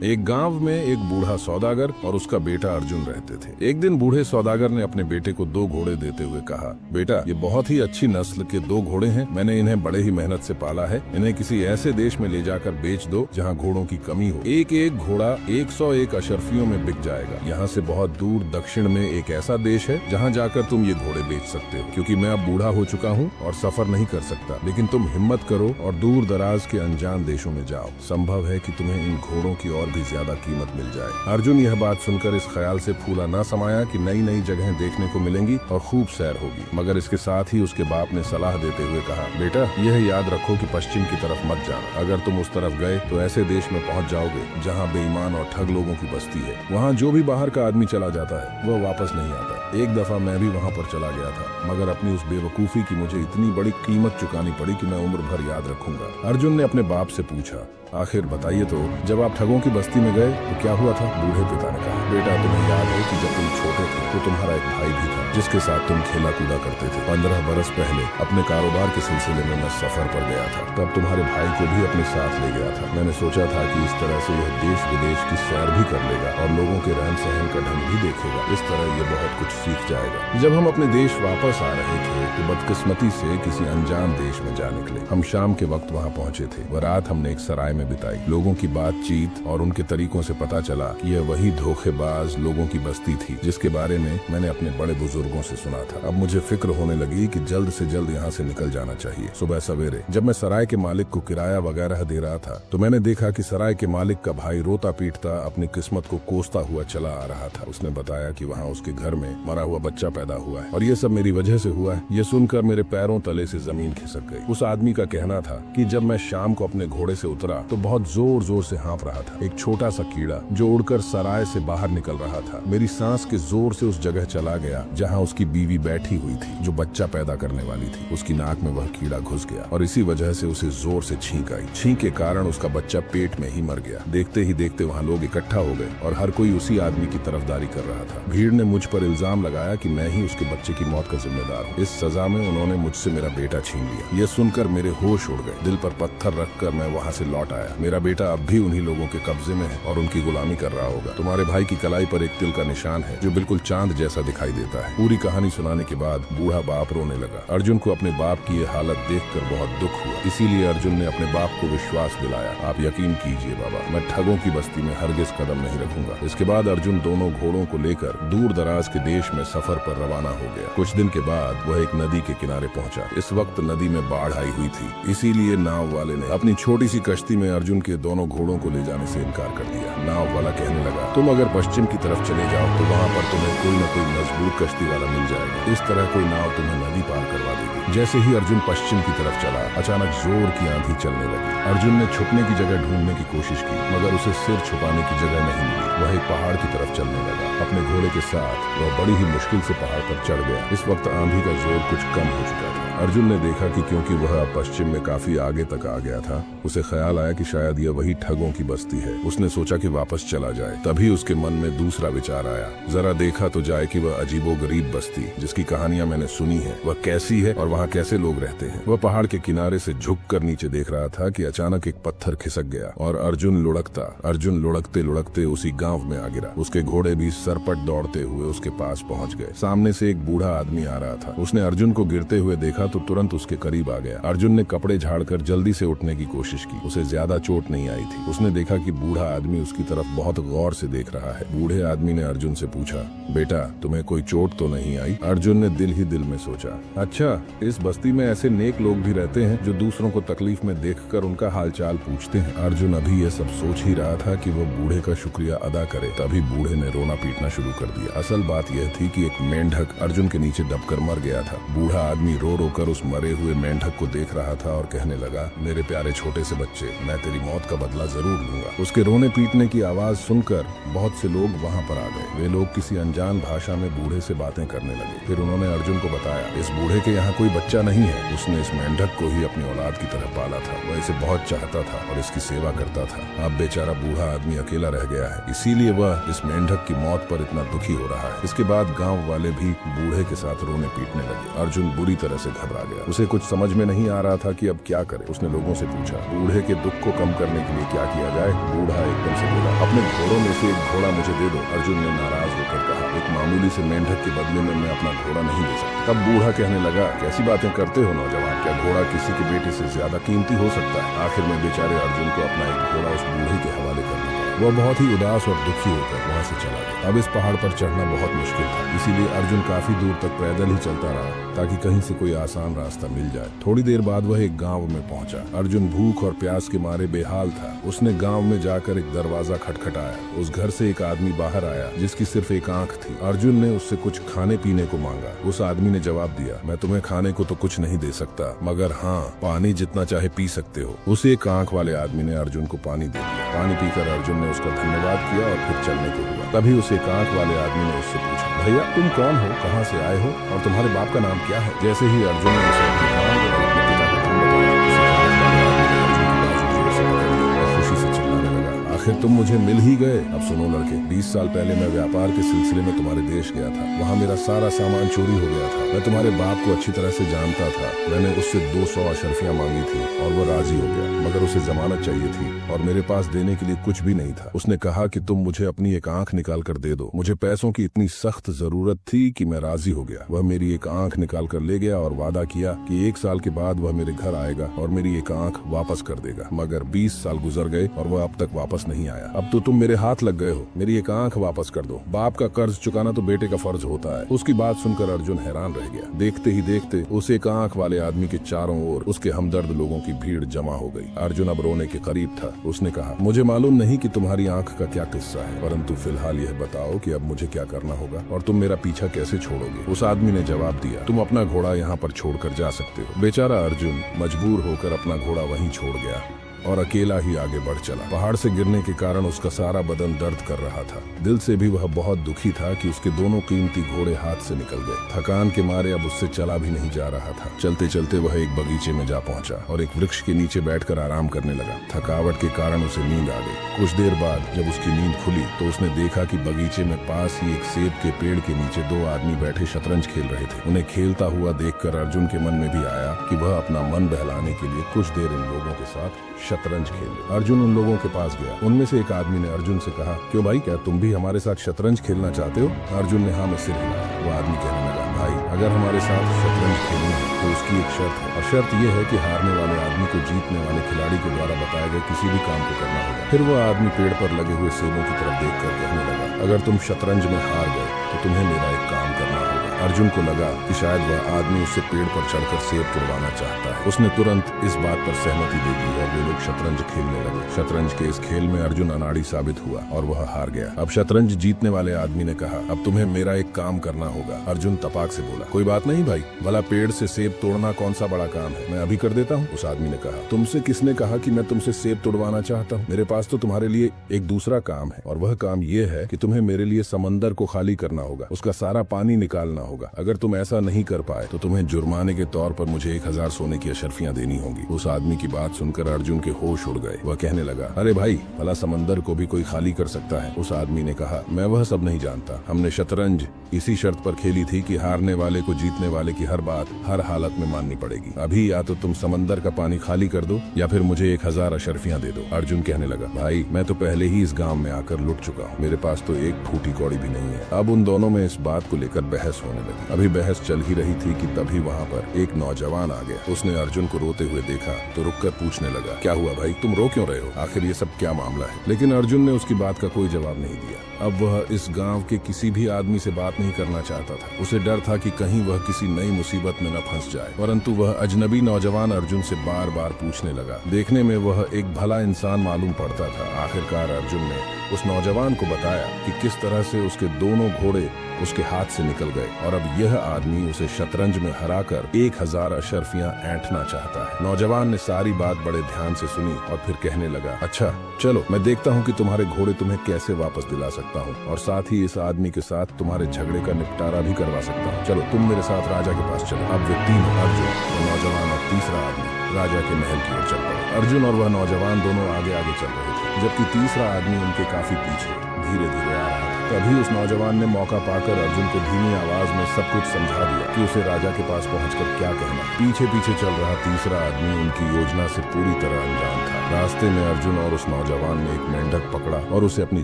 एक गांव में एक बूढ़ा सौदागर और उसका बेटा अर्जुन रहते थे। एक दिन बूढ़े सौदागर ने अपने बेटे को 2 घोड़े देते हुए कहा, बेटा ये बहुत ही अच्छी नस्ल के 2 घोड़े हैं, मैंने इन्हें बड़े ही मेहनत से पाला है, इन्हें किसी ऐसे देश में ले जाकर बेच दो जहाँ घोड़ों की कमी हो। एक एक घोड़ा 101 अशरफियों में बिक जाएगा। यहाँ से बहुत दूर दक्षिण में एक ऐसा देश है जहाँ जाकर तुम ये घोड़े बेच सकते हो। क्योंकि मैं अब बूढ़ा हो चुका हूँ और सफर नहीं कर सकता, लेकिन तुम हिम्मत करो और दूर दराज के अनजान देशों में जाओ। संभव है कि तुम्हें इन घोड़ों की और भी ज्यादा कीमत मिल जाए। अर्जुन यह बात सुनकर इस ख्याल से फूला न समाया कि नई नई जगहें देखने को मिलेंगी और खूब सैर होगी। मगर इसके साथ ही उसके बाप ने सलाह देते हुए कहा, बेटा यह याद रखो कि पश्चिम की तरफ मत जाना। अगर तुम उस तरफ गए तो ऐसे देश में पहुंच जाओगे जहां बेईमान और ठग लोगों की बस्ती है। वहां जो भी बाहर का आदमी चला जाता है वह वापस नहीं आता। एक दफा मैं भी वहां पर चला गया था, मगर अपनी उस बेवकूफी की मुझे इतनी बड़ी कीमत चुकानी पड़ी कि मैं उम्र भर याद रखूंगा। अर्जुन ने अपने बाप से पूछा, आखिर बताइए तो, जब आप ठगों की बस्ती में गए तो क्या हुआ था? बूढ़े पिता ने कहा, बेटा तुम्हें याद है कि जब तुम छोटे थे तो तुम्हारा एक भाई भी था जिसके साथ तुम खेला कूदा करते थे। 15 बरस पहले अपने कारोबार के सिलसिले में मैं सफर पर गया था, तब तुम्हारे भाई को भी अपने साथ ले गया था। मैंने सोचा था कि इस तरह से यह देश विदेश की सैर भी कर लेगा और लोगों के रहन सहन का ढंग भी देखेगा। इस तरह ये बहुत कुछ सीख जाएगा। जब हम अपने देश वापस आ रहे थे तो बदकिस्मती से किसी अनजान देश में जा निकले। हम शाम के वक्त वहाँ पहुँचे थे। वह रात हमने एक सराय में बिताई। लोगों की बातचीत और उनके तरीकों से पता चला कि यह वही धोखेबाज लोगों की बस्ती थी जिसके बारे में मैंने अपने बड़े बुजुर्गों से सुना था। अब मुझे फिक्र होने लगी कि जल्द से जल्द यहाँ से निकल जाना चाहिए। सुबह सवेरे जब मैं सराय के मालिक को किराया वगैरह दे रहा था तो मैंने देखा कि सराय के मालिक का भाई रोता पीटता अपनी किस्मत को कोसता हुआ चला आ रहा था। उसने बताया कि वहाँ उसके घर में मरा हुआ बच्चा पैदा हुआ है और ये सब मेरी वजह से हुआ है। ये सुनकर मेरे पैरों तले से जमीन खिसक गई। उस आदमी का कहना था कि जब मैं शाम को अपने घोड़े से उतरा तो बहुत जोर जोर से हाँफ रहा था एक छोटा सा कीड़ा जो उड़कर सराय से बाहर निकल रहा था। मेरी सांस के जोर से उस जगह चला गया जहाँ उसकी बीवी बैठी हुई थी जो बच्चा पैदा करने वाली थी। उसकी नाक में वह कीड़ा घुस गया और इसी वजह से उसे जोर से छींक आई। छींक के कारण उसका बच्चा पेट में ही मर गया। देखते ही देखते वहाँ लोग इकट्ठा हो गए और हर कोई उसी आदमी की तरफदारी कर रहा था। भीड़ ने मुझ पर इल्जाम लगाया कि मैं ही उसके बच्चे की मौत का जिम्मेदार हूँ। इस सजा में उन्होंने मुझसे मेरा बेटा छीन लिया। यह सुनकर मेरे होश उड़ गए। दिल पर पत्थर रखकर मैं वहाँ से लौट आया। मेरा बेटा अब भी उन्हीं लोगों के कब्जे में है और उनकी गुलामी कर रहा होगा। तुम्हारे भाई की कलाई पर एक तिल का निशान है जो बिल्कुल चांद जैसा दिखाई देता है। पूरी कहानी सुनाने के बाद बूढ़ा बाप रोने लगा। अर्जुन को अपने बाप की ये हालत देखकर बहुत दुख हुआ। इसीलिए अर्जुन ने अपने बाप को विश्वास दिलाया, आप यकीन कीजिए बाबा, मैं ठगों की बस्ती में हरगिज कदम नहीं रखूंगा। इसके बाद अर्जुन दोनों घोड़ों को लेकर दूर दराज के देश में सफर पर रवाना हो गया। कुछ दिन के बाद वह एक नदी के किनारे पहुंचा। इस वक्त नदी में बाढ़ आई हुई थी, इसीलिए नाव वाले ने अपनी छोटी सी कश्ती में अर्जुन के दोनों घोड़ों को ले जाने से इनकार कर दिया। नाव वाला कहने लगा, तुम अगर पश्चिम की तरफ चले जाओ तो वहाँ पर तुम्हें कोई न कोई मजबूत कश्ती वाला मिल जाएगा। इस तरह कोई नाव तुम्हें नदी पार करवा देगी। जैसे ही अर्जुन पश्चिम की तरफ चला, अचानक जोर की आंधी चलने लगी। अर्जुन ने छुपने की जगह ढूंढने की कोशिश की, मगर उसे सिर छुपाने की जगह नहीं मिली। वह एक पहाड़ की तरफ चलने लगा। अपने घोड़े के साथ वह बड़ी ही मुश्किल से पहाड़ पर चढ़ गया। इस वक्त आंधी का जोर कुछ कम हो चुका था। अर्जुन ने देखा कि क्योंकि वह अब पश्चिम में काफी आगे तक आ गया था, उसे ख्याल आया कि शायद यह वही ठगों की बस्ती है। उसने सोचा कि वापस चला जाए। तभी उसके मन में दूसरा विचार आया, जरा देखा तो जाए कि वह अजीबो गरीब बस्ती जिसकी कहानियां मैंने सुनी है वह कैसी है और वहाँ कैसे लोग रहते हैं। वह पहाड़ के किनारे से झुककर नीचे देख रहा था कि अचानक एक पत्थर खिसक गया और अर्जुन लुढ़कते लुढ़कते उसी गांव में आ गिरा। उसके घोड़े भी सरपट दौड़ते हुए उसके पास पहुंच गए। सामने से एक बूढ़ा आदमी आ रहा था। उसने अर्जुन को गिरते हुए देखा तो तुरंत उसके करीब आ गया। अर्जुन ने कपड़े झाड़कर जल्दी से उठने की कोशिश की। उसे ज्यादा चोट नहीं आई थी। उसने देखा कि बूढ़ा आदमी उसकी तरफ बहुत गौर से देख रहा है। बूढ़े आदमी ने अर्जुन से पूछा, बेटा तुम्हें कोई चोट तो नहीं आई? अर्जुन ने दिल ही दिल में सोचा, अच्छा इस बस्ती में ऐसे नेक लोग भी रहते हैं जो दूसरों को तकलीफ में देखकर उनका हालचाल पूछते हैं। अर्जुन अभी ये सब सोच ही रहा था कि वो बूढ़े का शुक्रिया अदा करे, तभी बूढ़े ने रोना पीटना शुरू कर दिया। असल बात यह थी कि एक मेंढक अर्जुन के नीचे दबकर मर गया था। बूढ़ा आदमी रो रो कर उस मरे हुए मेंढक को देख रहा था और कहने लगा, मेरे प्यारे छोटे से बच्चे, मैं तेरी मौत का बदला जरूर लूंगा। उसके रोने पीटने की आवाज सुनकर बहुत से लोग वहाँ पर आ गए। वे लोग किसी अनजान भाषा में बूढ़े से बातें करने लगे। फिर उन्होंने अर्जुन को बताया, इस बूढ़े के यहाँ कोई बच्चा नहीं है। उसने इस मेंढक को ही अपनी औलाद की तरह पाला था। वह इसे बहुत चाहता था और इसकी सेवा करता था। अब बेचारा बूढ़ा आदमी अकेला रह गया है, इसीलिए वह इस मेंढक की मौत पर इतना दुखी हो रहा है। इसके बाद गाँव वाले भी बूढ़े के साथ रोने पीटने लगे। अर्जुन बुरी तरह से घबरा गया। उसे कुछ समझ में नहीं आ रहा था कि अब क्या करे। उसने लोगों से पूछा, बूढ़े के दुख को कम करने के लिए क्या किया जाए? बूढ़ा एकदम से बोला, अपने घोड़ों में से एक घोड़ा मुझे दे दो। अर्जुन ने नाराज होकर कहा, एक मामूली से मेंढक के बदले में मैं अपना घोड़ा नहीं दे सकता। तब बूढ़ा कहने लगा, कैसी बातें करते हो नौजवान, क्या घोड़ा किसी के बेटे से ज्यादा कीमती हो सकता है? आखिर में बेचारे अर्जुन को अपना एक घोड़ा उस बूढ़े के हवाले करना पड़ा। वह बहुत ही उदास और दुखी होकर वहां से चला गया। अब इस पहाड़ पर चढ़ना बहुत मुश्किल था, इसीलिए अर्जुन काफी दूर तक पैदल ही चलता रहा ताकि कहीं से कोई आसान रास्ता मिल जाए। थोड़ी देर बाद वह एक गांव में पहुंचा। अर्जुन भूख और प्यास के मारे बेहाल था। उसने गांव में जाकर एक दरवाजा खटखटाया। उस घर से एक आदमी बाहर आया जिसकी सिर्फ एक आंख थी। अर्जुन ने उससे कुछ खाने पीने को मांगा। उस आदमी ने जवाब दिया, मैं तुम्हें खाने को तो कुछ नहीं दे सकता, मगर हाँ, पानी जितना चाहे पी सकते हो। उस एक आंख वाले आदमी ने अर्जुन को पानी दे दिया। पानी पीकर अर्जुन ने उसका धन्यवाद किया और फिर चलने को हुआ। तभी उस एक आंख वाले आदमी ने उससे पूछा, भैया तुम कौन हो, कहाँ से आए हो और तुम्हारे बाप का नाम क्या है? जैसे ही अर्जुन ने उसे अपने नाम और अपने पिता का नाम बताया, उस एक आंख वाले आदमी ने अर्जुन की बाजू जोर से पकड़ ली और खुशी से चिल्लाने लगा, आखिर तुम मुझे मिल ही गए। अब सुनो लड़के, 20 साल पहले मैं व्यापार के सिलसिले में तुम्हारे देश गया था। वहाँ मेरा सारा सामान चोरी हो गया था। मैं तुम्हारे बाप को अच्छी तरह से जानता था। मैंने उससे 200 अशर्फियां मांगी थी और वो राजी हो गया, मगर उसे जमानत चाहिए थी और मेरे पास देने के लिए कुछ भी नहीं था। उसने कहा कि तुम मुझे अपनी एक आंख निकाल कर दे दो। मुझे पैसों की इतनी सख्त जरूरत थी कि मैं राजी हो गया। वह मेरी एक आंख निकाल कर ले गया और वादा किया कि 1 साल के बाद वह मेरे घर आएगा और मेरी एक आंख वापस कर देगा। मगर 20 साल गुजर गए और वह अब तक वापस नहीं आया। अब तो तुम मेरे हाथ लग गए हो, मेरी एक आंख वापस कर दो। बाप का कर्ज चुकाना तो बेटे का फर्ज होता है। उसकी बात सुनकर अर्जुन हैरान रह गया। देखते ही देखते उस एक आंख वाले आदमी के चारों ओर उसके हमदर्द लोगों की भीड़ जमा हो गई। अर्जुन अब रोने के करीब था। उसने कहा, मुझे मालूम नहीं कि तुम्हारी आंख का क्या किस्सा है, परंतु फिलहाल यह बताओ कि अब मुझे क्या करना होगा और तुम मेरा पीछा कैसे छोड़ोगे? उस आदमी ने जवाब दिया, तुम अपना घोड़ा यहाँ पर छोड़कर जा सकते हो। बेचारा अर्जुन मजबूर होकर अपना घोड़ा वहीं छोड़ गया और अकेला ही आगे बढ़ चला। पहाड़ से गिरने के कारण उसका सारा बदन दर्द कर रहा था। दिल से भी वह बहुत दुखी था कि उसके दोनों कीमती घोड़े हाथ से निकल गए। थकान के मारे अब उससे चला भी नहीं जा रहा था। चलते चलते वह एक बगीचे में जा पहुंचा और एक वृक्ष के नीचे बैठकर आराम करने लगा। थकावट के कारण उसे नींद आ गई। कुछ देर बाद जब उसकी नींद खुली तो उसने देखा कि बगीचे में पास ही एक सेब के पेड़ के नीचे 2 आदमी बैठे शतरंज खेल रहे थे। उन्हें खेलता हुआ देखकर अर्जुन के मन में भी आया कि वह अपना मन बहलाने के लिए कुछ देर इन लोगों के साथ शतरंज खेले। अर्जुन उन लोगों के पास गया। उनमें से एक आदमी ने अर्जुन से कहा, क्यों भाई, क्या तुम भी हमारे साथ शतरंज खेलना चाहते हो? अर्जुन ने हाँ में सिर हिलाया। वो आदमी कहने लगा, भाई अगर हमारे साथ शतरंज खेलनी है तो उसकी एक शर्त है और शर्त यह है कि हारने वाले आदमी को जीतने वाले खिलाड़ी के द्वारा बताए गए किसी भी काम को करना होगा। फिर वो आदमी पेड़ पर लगे हुए सेबों की तरफ देखकर कहने लगा, अगर तुम शतरंज में हार गए तो तुम्हें मेरा एक काम करना होगा। अर्जुन को लगा कि शायद वह आदमी उससे पेड़ पर चढ़कर सेब तोड़वाना चाहता है। उसने तुरंत इस बात पर सहमति दे दी और वे लोग शतरंज खेलने लगे। शतरंज के इस खेल में अर्जुन अनाड़ी साबित हुआ और वह हार गया। अब शतरंज जीतने वाले आदमी ने कहा, अब तुम्हें मेरा एक काम करना होगा। अर्जुन तपाक से बोला, कोई बात नहीं भाई, भला पेड़ से सेब तोड़ना कौन सा बड़ा काम है, मैं अभी कर देता हूँ। उस आदमी ने कहा, तुमसे किसने कहा कि मैं तुमसे सेब तोड़वाना चाहता हूँ? मेरे पास तो तुम्हारे लिए एक दूसरा काम है और वह काम ये है कि तुम्हें मेरे लिए समंदर को खाली करना होगा, उसका सारा पानी निकालना होगा। अगर तुम ऐसा नहीं कर पाए तो तुम्हें जुर्माने के तौर पर मुझे 1000 सोने की अशर्फियां देनी होंगी। उस आदमी की बात सुनकर अर्जुन के होश उड़ गए। वह कहने लगा, अरे भाई, भला समंदर को भी कोई खाली कर सकता है? उस आदमी ने कहा, मैं वह सब नहीं जानता। हमने शतरंज इसी शर्त पर खेली थी कि हारने वाले को जीतने वाले की हर बात हर हालत में माननी पड़ेगी। अभी या तो तुम समंदर का पानी खाली कर दो या फिर मुझे 1000 अशर्फियां दे दो। अर्जुन कहने लगा, भाई मैं तो पहले ही इस गांव में आकर लुट चुका हूँ, मेरे पास तो एक फूटी कौड़ी भी नहीं है। अब उन दोनों में इस बात को लेकर बहस होने लगी। अभी बहस चल ही रही थी कि तभी वहाँ पर एक नौजवान आ गया। उसने अर्जुन को रोते हुए देखा तो रुककर पूछने लगा, क्या हुआ भाई, तुम रो क्यों रहे हो? आखिर ये सब क्या मामला है? लेकिन अर्जुन ने उसकी बात का कोई जवाब नहीं दिया। अब वह इस गांव के किसी भी आदमी से बात नहीं करना चाहता था। उसे डर था कि कहीं वह किसी नई मुसीबत में न फंस जाए। परंतु वह अजनबी नौजवान अर्जुन से बार बार पूछने लगा। देखने में वह एक भला इंसान मालूम पड़ता था। आखिरकार अर्जुन ने उस नौजवान को बताया कि किस तरह से उसके दोनों घोड़े उसके हाथ से निकल गए और अब यह आदमी उसे शतरंज में हराकर 1000 अशर्फियां ऐंठना चाहता है। नौजवान ने सारी बात बड़े ध्यान से सुनी और फिर कहने लगा, अच्छा चलो मैं देखता हूँ कि तुम्हारे घोड़े तुम्हें कैसे वापस दिला सकता हूँ और साथ ही इस आदमी के साथ तुम्हारे झगड़े का निपटारा भी करवा सकता हूँ। चलो तुम मेरे साथ राजा के पास चलो। अब वे तीनों, अर्जुन, वह नौजवान और तीसरा आदमी, राजा के महल की ओर चल पड़े। अर्जुन और वह नौजवान दोनों आगे आगे चल रहे थे, जबकि तीसरा आदमी उनके काफी पीछे धीरे धीरे आ रहा था। तभी उस नौजवान ने मौका पाकर अर्जुन को धीमी आवाज में सब कुछ समझा दिया कि उसे राजा के पास पहुंचकर क्या कहना। पीछे पीछे चल रहा तीसरा आदमी उनकी योजना से पूरी तरह अनजान था। रास्ते में अर्जुन और उस नौजवान ने एक मेंढक पकड़ा और उसे अपनी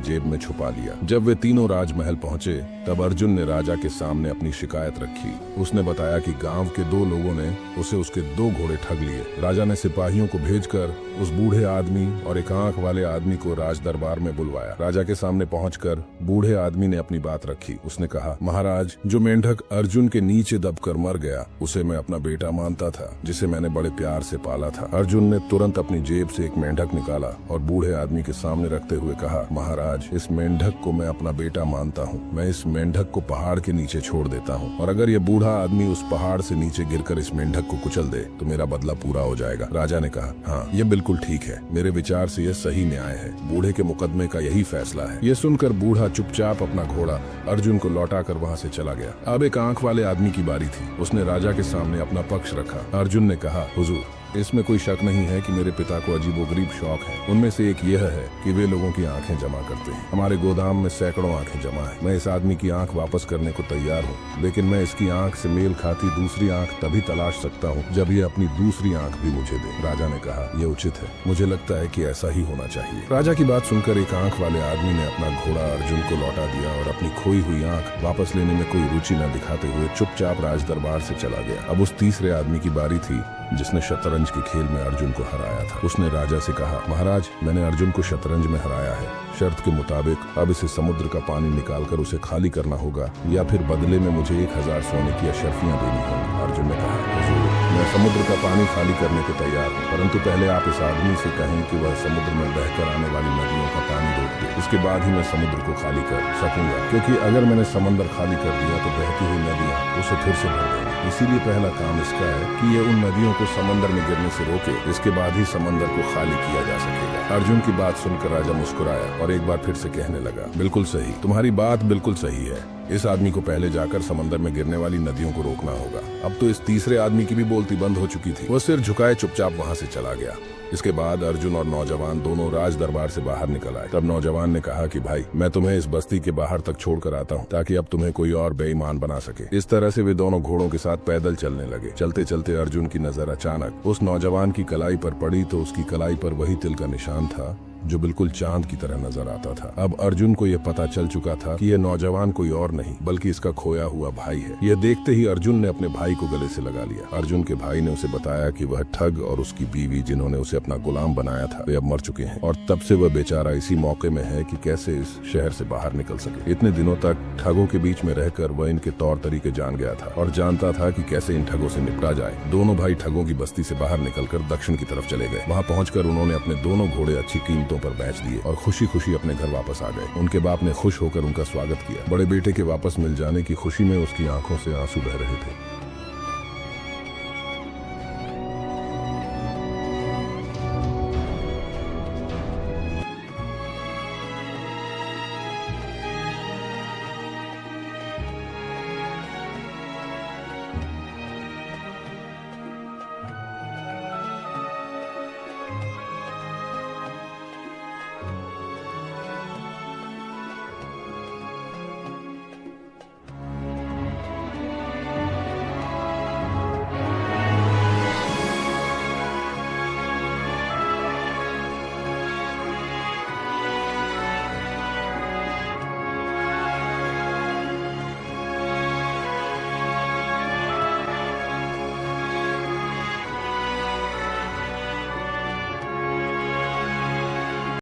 जेब में छुपा लिया। जब वे तीनों राजमहल पहुंचे तब अर्जुन ने राजा के सामने अपनी शिकायत रखी। उसने बताया कि गांव के 2 लोगों ने उसे उसके 2 घोड़े ठग लिए। राजा ने सिपाहियों को भेजकर उस बूढ़े आदमी और एक आंख वाले आदमी को राज दरबार में बुलवाया। राजा के सामने पहुंचकर बूढ़े आदमी ने अपनी बात रखी। उसने कहा, महाराज, जो मेंढक अर्जुन के नीचे दबकर मर गया उसे मैं अपना बेटा मानता था, जिसे मैंने बड़े प्यार से पाला था। अर्जुन ने तुरंत अपनी जेब से एक मेंढक निकाला और बूढ़े आदमी के सामने रखते हुए कहा, महाराज, इस मेंढक को मैं अपना बेटा मानता हूँ। मैं इस मेंढक को पहाड़ के नीचे छोड़ देता हूँ और अगर ये बूढ़ा आदमी उस पहाड़ से नीचे गिरकर इस मेंढक को कुचल दे तो मेरा बदला पूरा हो जाएगा। राजा ने कहा, हाँ, ये बिल्कुल ठीक है। मेरे विचार से यह सही न्याय है। बूढ़े के मुकदमे का यही फैसला है। ये सुनकर बूढ़ा चुपचाप अपना घोड़ा अर्जुन को लौटाकर वहाँ से चला गया। अब एक आंख वाले आदमी की बारी थी। उसने राजा के सामने अपना पक्ष रखा। अर्जुन ने कहा, हुजूर, इसमें कोई शक नहीं है कि मेरे पिता को अजीबोगरीब शौक है। उनमें से एक यह है कि वे लोगों की आंखें जमा करते हैं। हमारे गोदाम में सैकड़ों आंखें जमा है। मैं इस आदमी की आंख वापस करने को तैयार हूँ, लेकिन मैं इसकी आंख से मेल खाती दूसरी आंख तभी तलाश सकता हूँ जब ये अपनी दूसरी आंख भी मुझे दे। राजा ने कहा, यह उचित है। मुझे लगता है कि ऐसा ही होना चाहिए। राजा की बात सुनकर एक आंख वाले आदमी ने अपना घोड़ा अर्जुन को लौटा दिया और अपनी खोई हुई आंख वापस लेने में कोई रुचि न दिखाते हुए चुपचाप राज दरबार से चला गया। अब उस तीसरे आदमी की बारी थी जिसने शतरंज के खेल में अर्जुन को हराया था। उसने राजा से कहा, महाराज, मैंने अर्जुन को शतरंज में हराया है। शर्त के मुताबिक अब इसे समुद्र का पानी निकालकर उसे खाली करना होगा या फिर बदले में मुझे 1000 सोने की अशर्फियां देनी होंगी। अर्जुन ने कहा, हुजूर, मैं समुद्र का पानी खाली करने को तैयार हूँ, परंतु पहले आप इस आदमी से कहें कि वह समुद्र में बहकर आने वाली नदियों का पानी रोक दे। इसके बाद ही मैं समुद्र को खाली कर सकूंगा, क्योंकि अगर मैंने समंदर खाली कर दिया तो बहती हुई नदियाँ उसे फिर से भर देंगी। इसीलिए पहला काम इसका है कि ये उन नदियों को समंदर में गिरने से रोके। इसके बाद ही समंदर को खाली किया जा सकेगा। अर्जुन की बात सुनकर राजा मुस्कुराया और एक बार फिर से कहने लगा, बिल्कुल सही, तुम्हारी बात बिल्कुल सही है। इस आदमी को पहले जाकर समंदर में गिरने वाली नदियों को रोकना होगा। अब तो इस तीसरे आदमी की भी बोलती बंद हो चुकी थी। वह सिर झुकाए चुपचाप वहाँ से चला गया। इसके बाद अर्जुन और नौजवान दोनों राज दरबार से बाहर निकल आए। तब नौजवान ने कहा कि भाई, मैं तुम्हें इस बस्ती के बाहर तक छोड़कर आता हूँ ताकि अब तुम्हें कोई और बेईमान बना सके। इस तरह से वे दोनों घोड़ों के साथ पैदल चलने लगे। चलते चलते अर्जुन की नजर अचानक उस नौजवान की कलाई पर पड़ी तो उसकी कलाई पर वही तिल का निशान था जो बिल्कुल चांद की तरह नजर आता था। अब अर्जुन को यह पता चल चुका था कि यह नौजवान कोई और नहीं बल्कि इसका खोया हुआ भाई है। यह देखते ही अर्जुन ने अपने भाई को गले से लगा लिया। अर्जुन के भाई ने उसे बताया कि वह ठग और उसकी बीवी, जिन्होंने उसे अपना गुलाम बनाया था, वे अब मर चुके हैं और तब से वह बेचारा इसी मौके में है कि कैसे इस शहर से बाहर निकल सके। इतने दिनों तक ठगों के बीच में रहकर वह इनके तौर तरीके जान गया था और जानता था कि कैसे इन ठगों से निपटा जाए। दोनों भाई ठगों की बस्ती से बाहर निकलकर दक्षिण की तरफ चले गए। वहाँ पहुंचकर उन्होंने अपने दोनों घोड़े अच्छी कीमतों पर बेच दिए और खुशी खुशी अपने घर वापस आ गए। उनके बाप ने खुश होकर उनका स्वागत किया। बड़े बेटे के वापस मिल जाने की खुशी में उसकी आंखों से आंसू बह रहे थे।